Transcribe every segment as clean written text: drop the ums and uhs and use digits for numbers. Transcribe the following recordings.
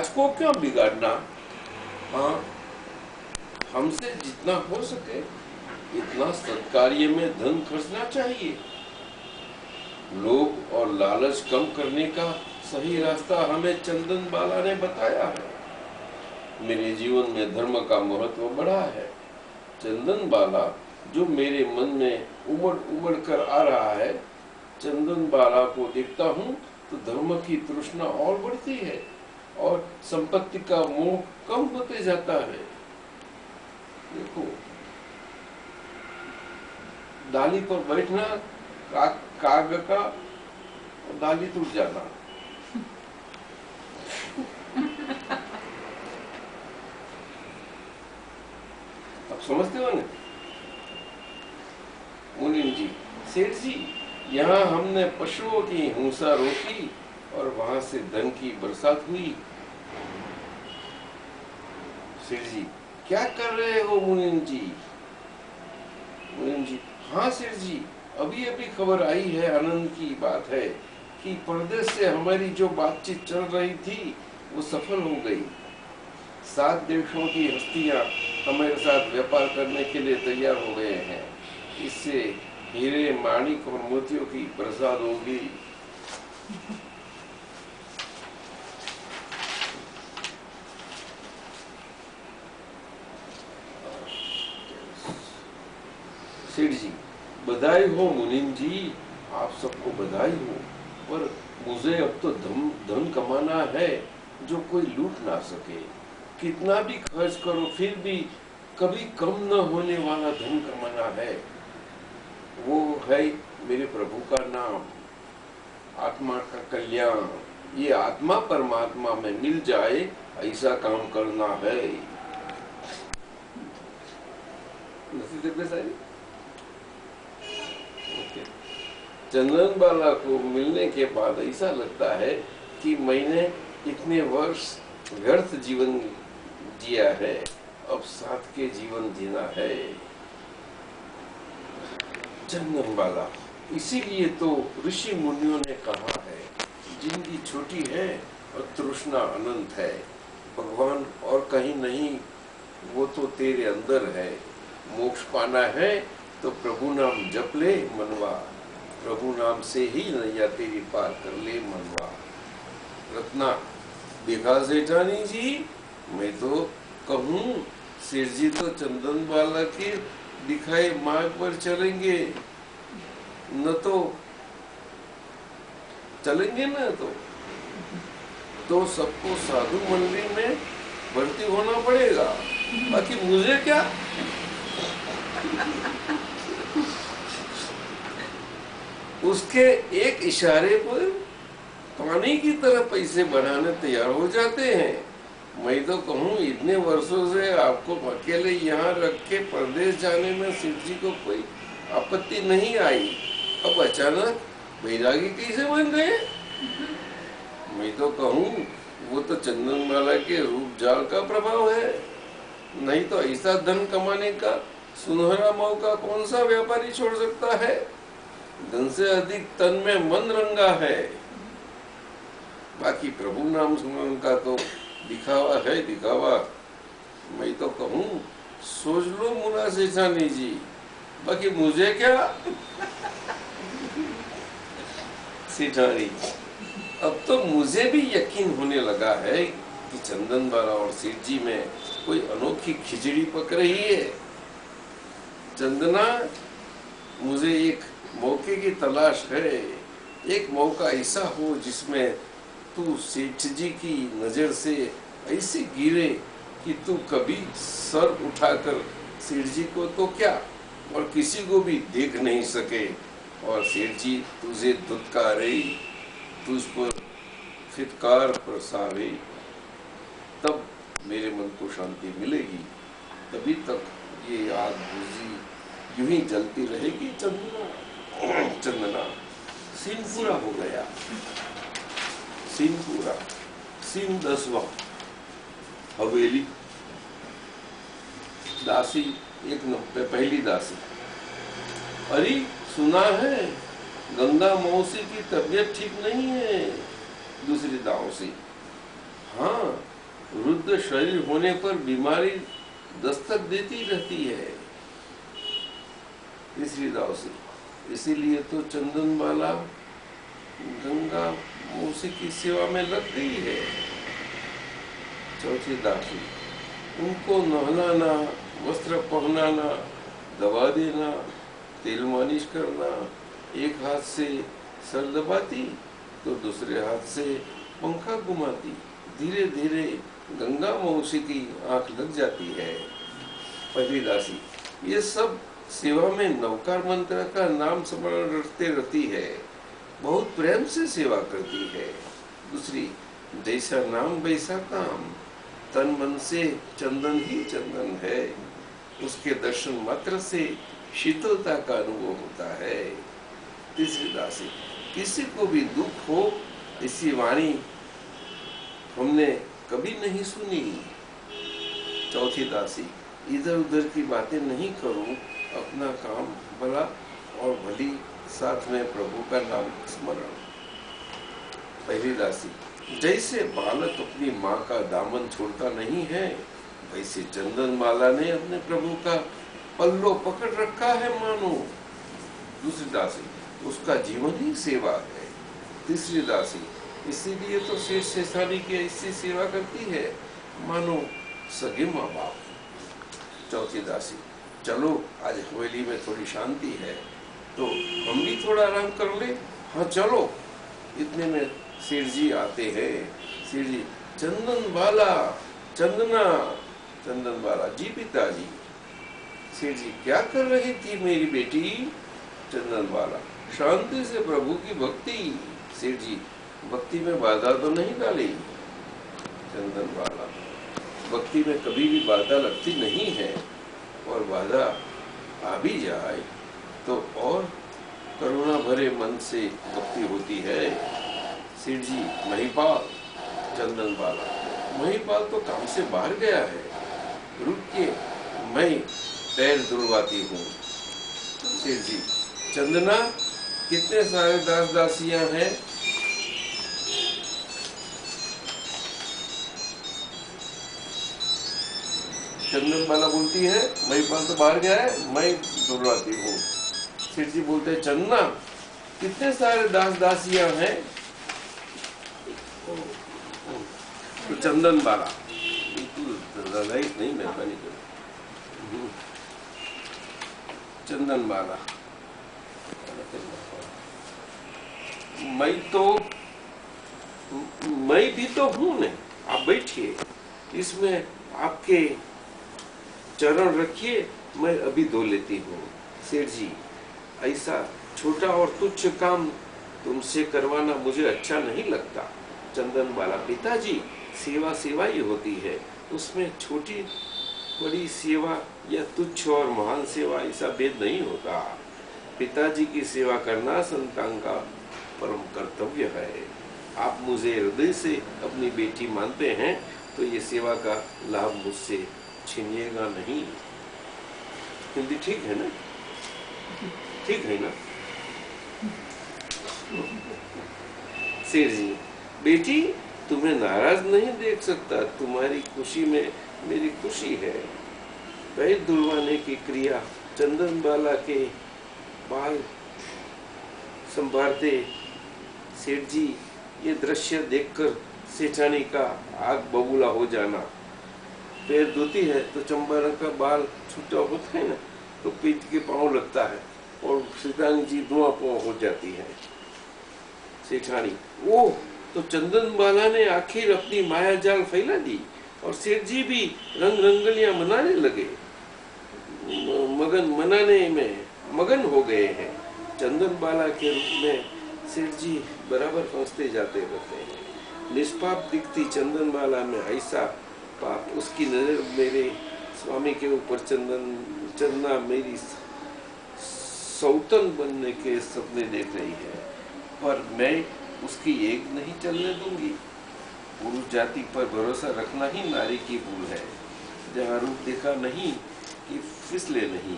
आज को क्यों बिगाड़ना। हाँ, हमसे जितना हो सके इतना सत्कार्य में धन खर्चना चाहिए। लोभ और लालच कम करने का सही रास्ता हमें चंदन बाला ने बताया है। मेरे जीवन में धर्म का महत्व बढ़ा है। चंदन बाला जो मेरे मन में उमड़ उमड़ कर आ रहा है, चंदन बाला को देखता हूँ तो धर्म की तृष्णा और बढ़ती है और संपत्ति का मोह कम होते जाता है। देखो, डाली पर बैठना, काग का और डाली टूट जाना। अब समझते हो ना मुनीम जी। सेठ जी, यहाँ हमने पशुओं की हिंसा रोकी और वहां से धन की बरसात हुई। सेठ जी, क्या कर रहे हो मुनीम जी? मुनीम जी, हाँ सेठ जी, अभी अभी खबर आई है, आनंद की बात है कि परदेश से हमारी जो बातचीत चल रही थी वो सफल हो गई। 7 देशों की हस्तियां हमारे साथ व्यापार करने के लिए तैयार हो गए हैं। इससे हीरे, माणिक और मोतियों की बरसात होगी। सेठ जी, बधाई हो मुनीम जी, आप सबको बधाई हो। पर मुझे अब तो धन कमाना है जो कोई लूट ना सके। कितना भी खर्च करो फिर भी कभी कम न होने वाला धन कमाना है। वो है मेरे प्रभु का नाम, आत्मा का कल्याण। ये आत्मा परमात्मा में मिल जाए ऐसा काम करना है। चंदन बाला को मिलने के बाद ऐसा लगता है कि मैंने इतने वर्ष व्यर्थ जीवन जिया है, अब सार्थक जीवन जीना है। चंदन बाला, इसीलिए तो ऋषि मुनियों ने कहा है, जिंदगी छोटी है और तृष्णा अनंत है। भगवान और कहीं नहीं, वो तो तेरे अंदर है। मोक्ष पाना है तो प्रभु नाम जप ले मनवा, प्रभु नाम से ही नैया तेरी पार कर ले मनवा। रत्ना, देखा जेठानी जी, मैं तो कहूँ शेर जी तो चंदन बाला के दिखाए मार्ग पर चलेंगे, न तो चलेंगे न तो सबको साधु मंडली में भर्ती होना पड़ेगा। बाकी मुझे क्या? उसके एक इशारे पर पानी की तरह पैसे बढ़ाने तैयार हो जाते हैं। मैं तो कहूँ इतने वर्षों से आपको अकेले यहाँ रख के परदेश जाने में शिव जी को कोई आपत्ति नहीं आई, अब अचानक बैरागी कैसे बन गए? मैं तो कहूँ वो तो चंदन बाला के रूप जाल का प्रभाव है, नहीं तो ऐसा धन कमाने का सुनहरा मौका कौन सा व्यापारी छोड़ सकता है? धन से अधिक तन में मन रंगा है। बाकी प्रभु नाम सुमरन का तो दिखावा है दिखावा। मैं तो कहूँ सोच लो मुना सेठानी जी, बाकी मुझे क्या? सेठानी, अब तो मुझे भी यकीन होने लगा है कि चंदन बाला और सेठ जी में कोई अनोखी खिचड़ी पक रही है। चंदना, मुझे एक मौके की तलाश है। एक मौका ऐसा हो जिसमें तू सेठ जी की नजर से ऐसे गिरे कि तू कभी सर उठाकर सेठ जी को तो क्या और किसी को भी देख नहीं सके, और सेठ जी तुझे धुतकारे, तुझ पर फिटकार बरसावे, तब मेरे मन को शांति मिलेगी। तभी तक ये आग बुझी यूं ही जलती रहेगी। चंदना, सीन पूरा हो गया। सीन पूरा। सीन 10वां। हवेली। दासी 1 नंबर, पहली दासी। अरे सुना है गंगा मौसी की तबीयत ठीक नहीं है। दूसरी दासी, हाँ वृद्ध शरीर होने पर बीमारी दस्तक देती रहती है। तीसरी दासी, इसीलिए तो चंदनबाला गंगा मौसी की सेवा में लग गई है। चौथी दासी, उनको नहलाना, वस्त्र पहनाना, दवा देना, तेल मालिश करना, एक हाथ से सर दबाती तो दूसरे हाथ से पंखा घुमाती। धीरे धीरे गंगा मौसी की आंख लग जाती है। पहली दासी, ये सब सेवा में नवकार मंत्र का नाम स्मरण रखते रहती है, बहुत प्रेम से सेवा करती है। दूसरी, जैसा नाम वैसा काम, तन मन से चंदन ही चंदन है, उसके दर्शन मात्र से शीतलता का अनुभव होता है। तीसरी दासी, किसी को भी दुख हो ऐसी वाणी हमने कभी नहीं सुनी। चौथी दासी, इधर उधर की बातें नहीं करूं, अपना काम भला और भली, साथ में प्रभु का नाम स्मरण। पहली दासी, जैसे बालक अपनी माँ का दामन छोड़ता नहीं है, वैसे चंदनमाला ने अपने प्रभु का पल्लो पकड़ रखा है मानो। दूसरी दासी, उसका जीवन ही सेवा है। तीसरी दासी, इसीलिए तो शेष शेषानी की ऐसी सेवा करती है मानो सगे माँ बाप। चौथी दासी, चलो आज हवेली में थोड़ी शांति है तो हम भी थोड़ा आराम कर ले। हाँ चलो। इतने में सेठ जी आते हैं। सेठ जी, चंदनबाला, चंदना। चंदनबाला, जी पिताजी। सेठ जी, क्या कर रही थी मेरी बेटी? चंदनबाला, शांति से प्रभु की भक्ति। सेठ जी, भक्ति में बाधा तो नहीं डाली? चंदनबाला, भक्ति में कभी भी बाधा लगती नहीं है, और बाधा आ भी जाए तो और करुणा भरे मन से भक्ति होती है। सेठ जी, महिपाल। चंदनबाला, महिपाल तो काम से बाहर गया है, रुक के मैं पैर धुलवाती हूँ। सेठ जी, चंदना, कितने सारे दास दासियां हैं? चंदनबाला बोलती है, महिपाल तो बाहर गया है, मैं धुलवाती हूँ। सेठ जी बोलते हैं, चंदना, कितने सारे दास दासियां हैं? तो चंदनबाला, नहीं मेहरबानी करो। चंदनबाला, मैं भी तो हूं ने, आप बैठिए, इसमें आपके चरण रखिए, मैं अभी धो लेती हूँ। सेठ जी, ऐसा छोटा और तुच्छ काम तुमसे करवाना मुझे अच्छा नहीं लगता। चंदनबाला, पिताजी, सेवा सेवा ही होती है, उसमें छोटी बड़ी सेवा या तुच्छ और महान सेवा ऐसा भेद नहीं होता। पिताजी की सेवा करना संतान का परम कर्तव्य है। आप मुझे हृदय से अपनी बेटी मानते हैं तो ये सेवा का लाभ मुझसे छीनिएगा नहीं। हिंदी ठीक है ना? ठीक है ना? सेठ जी, बेटी, तुम्हें नाराज नहीं देख सकता, तुम्हारी खुशी में मेरी खुशी है। पैर धुलवाने की क्रिया, चंदनबाला के बाल संभालते सेठ जी, ये दृश्य देखकर सेठानी का आग बबूला हो जाना। पैर धोती है तो चंपारण का बाल छूटा होता है ना, तो पीठ के पांव लगता है और सेठानी जी धुआं पांव हो जाती है। सेठानी, ओह, तो चंदनबाला ने आखिर अपनी माया जाल फैला दी और सेठ जी भी रंग रंगलियां मनाने लगे, मनाने में मगन हो गए हैं। चंदनबाला के रूप में सेठ जी बराबर फंसते जाते रहते हैं। निष्पाप दिखती चंदनबाला में ऐसा पाप, उसकी नजर मेरे स्वामी के ऊपर चंदना मेरी सौतन बनने के सपने देख रही है, पर मैं उसकी एक नहीं चलने दूंगी। पुरुष जाति पर भरोसा रखना ही नारी की भूल है। जहाँ रूप देखा नहीं कि फिसले नहीं।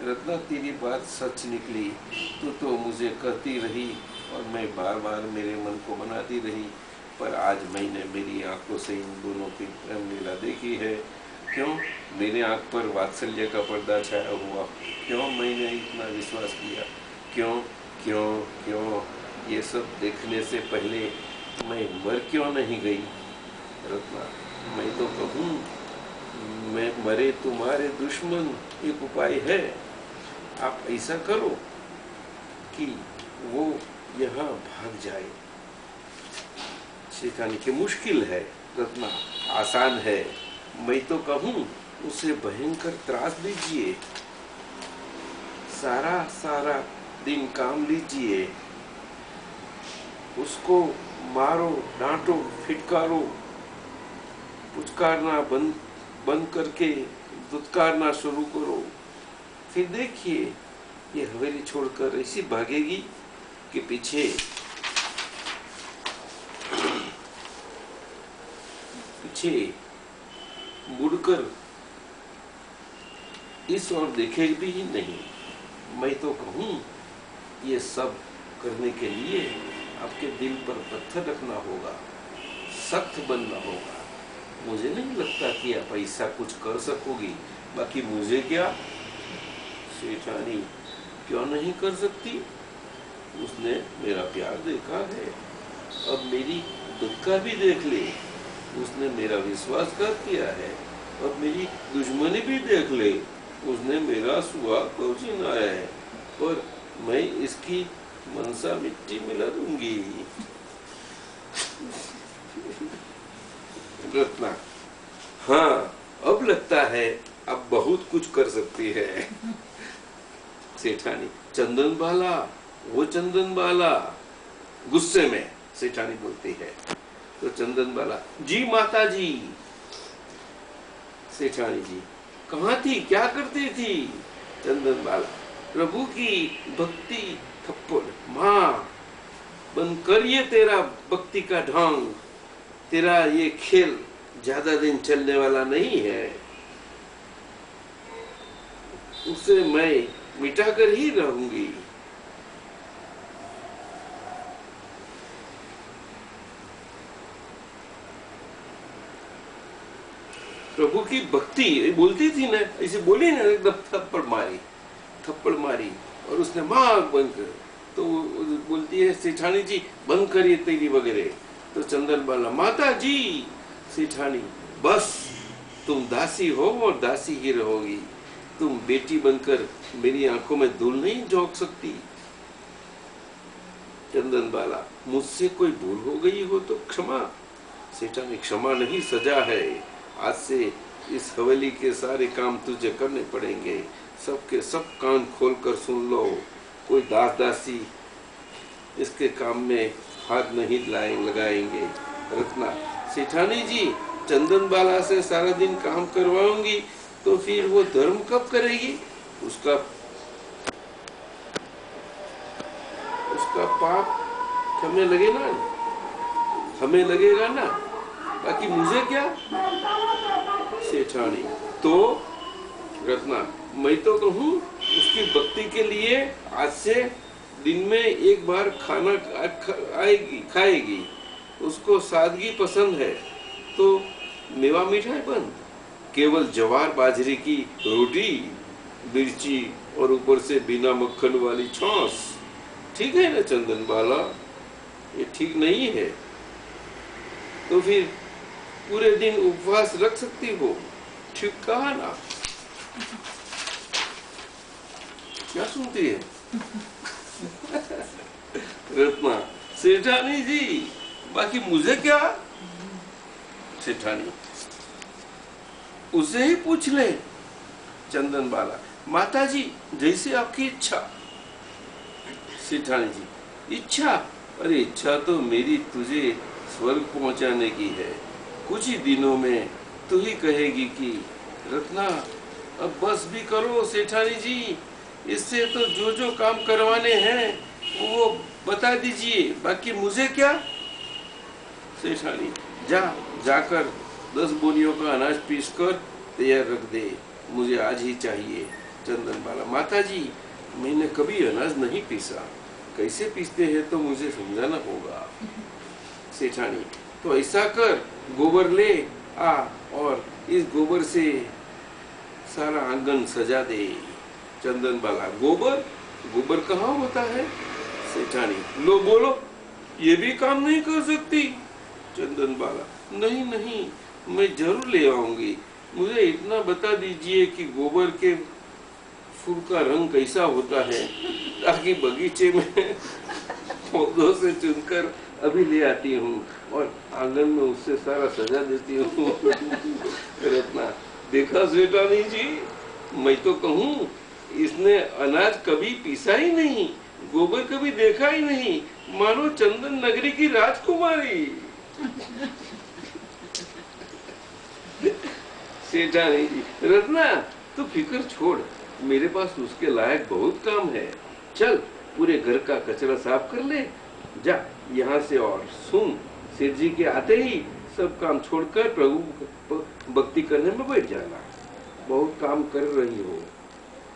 रत्ना, तेरी बात सच निकली तो मुझे कहती रही और मैं बार बार मेरे मन को मनाती रही पर आज मैंने मेरी आंखों से इन दोनों की प्रेम लीला देखी है। क्यों मेरे आंख पर वात्सल्य का पर्दा छाया हुआ? क्यों मैंने इतना विश्वास किया? क्यों क्यों क्यों ये सब देखने से पहले मैं मर क्यों नहीं गई? रत्ना, मैं तो कहूँ, मैं मरे तुम्हारे दुश्मन एक उपाय है। आप ऐसा करो कि वो यहाँ भाग जाए। सिखाने की मुश्किल है रत्ना, आसान है। मैं तो कहूँ उसे भयंकर त्रास दीजिए, सारा सारा दिन काम लीजिए, उसको मारो, डांटो, फिटकारो, पुचकारना बंद करके दुत्कारना शुरू करो। फिर देखिए ये हवेली छोड़कर ऐसी भागेगी कि पीछे मुड़कर इस ओर देखेगी ही नहीं। मैं तो कहूँ ये सब करने के लिए आपके दिल पर पत्थर रखना होगा, सख्त बनना होगा। मुझे नहीं लगता कि आप ऐसा कुछ कर सकोगी। बाकी मुझे क्या? सेठानी क्यों नहीं कर सकती? उसने मेरा प्यार देखा है, अब मेरी दुख का भी देख ले। उसने मेरा विश्वासघात किया है, अब मेरी दुश्मनी भी देख ले। उसने मेरा सुहाग पहुंचाया है, पर मैं इसकी मनसा मिट्टी मिला दूंगी। रत्ना, हाँ अब लगता है अब बहुत कुछ कर सकती है। सेठानी, चंदन बाला, वो चंदन बाला। गुस्से में सेठानी बोलती है तो चंदन बाला, जी माता जी। सेठानी जी, कहाँ थी, क्या करती थी? चंदन बाला, प्रभु की भक्ति थप्पड़। माँ, बंद करिए तेरा भक्ति का ढोंग। तेरा ये खेल ज्यादा दिन चलने वाला नहीं है। उसे मैं मिटाकर ही रहूंगी। प्रभु की भक्ति बोलती थी ना, ऐसे बोली ना, एकदम थप्पड़ मारी और उसने माँ बंद कर। तो बोलती है सेठानी जी, बंद करिए तेरी वगैरह। तो चंदन बाला, माता जी। सेठानी, बस तुम दासी हो और दासी ही रहोगी। तुम बेटी बनकर मेरी आंखों में धूल नहीं झोंक सकती। चंदन बाला, मुझसे कोई भूल हो गई हो तो क्षमा। सेठानी, क्षमा नहीं, सजा है। आज से इस हवेली के सारे काम तुझे करने पड़ेंगे। सबके सब कान खोलकर सुन लो, कोई दास दासी इसके काम में हाथ नहीं लगाएंगे। रत्ना, सेठानी जी, चंदन बाला से सारा दिन काम करवाऊंगी तो फिर वो धर्म कब करेगी? उसका पाप हमें लगेगा ना। बाकी मुझे क्या? सेठानी, तो रत्ना, मैं तो कहूँ उसकी भक्ति के लिए आज से दिन में एक बार खाना खाएगी। उसको सादगी पसंद है तो मेवा मिठाई बंद, केवल जवार बाजरे की रोटी, मिर्ची और ऊपर से बिना मक्खन वाली छाछ। ठीक है ना चंदन बाला? ये ठीक नहीं है तो फिर पूरे दिन उपवास रख सकती हो। ठीक कहा ना? क्या सुनती है? रत्ना, सेठानी जी, बाकी मुझे क्या? सेठानी, उसे ही पूछ ले। चंदन बाला, माता जी, जैसे आपकी इच्छा। सेठानी जी, इच्छा? अरे इच्छा तो मेरी तुझे स्वर्ग पहुंचाने की है। कुछ ही दिनों में तू ही कहेगी कि रत्ना अब बस भी करो सेठानी जी, इससे तो जो काम करवाने हैं वो बता दीजिए, बाकी मुझे क्या? सेठानी, जाकर 10 बोनियों का अनाज पीस कर तैयार रख दे, मुझे आज ही चाहिए। चंदन बाला, माता जी, मैंने कभी अनाज नहीं पीसा, कैसे पीसते हैं तो मुझे समझाना होगा। सेठानी, तो ऐसा कर, गोबर ले आ और इस गोबर से सारा आंगन सजा दे। चंदन बाला, गोबर गोबर कहाँ होता है? सेठानी, लो बोलो, ये भी काम नहीं कर सकती? चंदन बाला, नहीं नहीं, मैं जरूर ले आऊंगी। मुझे इतना बता दीजिए कि गोबर के फूल का रंग कैसा होता है, ताकि बगीचे में पौधों से चुनकर अभी ले आती हूँ और आंगन में उससे सारा सजा देती हूँ। रत्ना, देखा सेठानी जी, मैं तो कहूँ इसने अनाज कभी पीसा ही नहीं, गोबर कभी देखा ही नहीं, मानो चंदन नगरी की राजकुमारी। सेठानी जी, रत्ना तू फिक्र छोड़, मेरे पास उसके लायक बहुत काम है। चल पूरे घर का कचरा साफ कर ले, जा यहाँ से। और सुन, सेठ जी के आते ही सब काम छोड़कर प्रभु भक्ति करने में बैठ जाना। बहुत काम कर रही हो,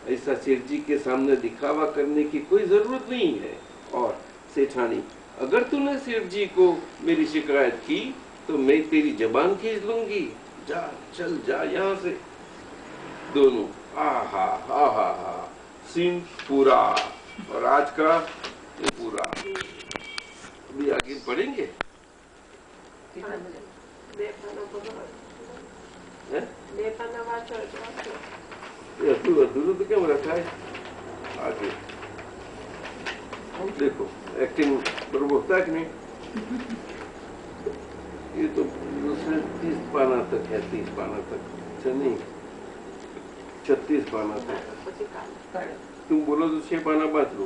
ऐसा सेठ जी के सामने दिखावा करने की कोई जरूरत नहीं है। और सेठानी, अगर तूने सेठ जी को मेरी शिकायत की तो मैं तेरी जबान खींच लूंगी। जा, चल जा यहाँ से। दोनों आहा आहा हा, सीन पूरा। और आज का ये पूरा। अभी आगे पढ़ेंगे। अधूरा तो क्या रखा है? आगे देखो, एक्टिंग बरोबर होता है कि नहीं? ये तो दूसरे 30 पाना तक है, 30 पाना तक, अच्छा नहीं 36 पाना तक। तुम बोलो तो 6 पाना बात लो।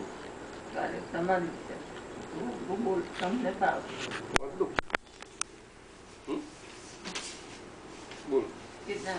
बोल कितना?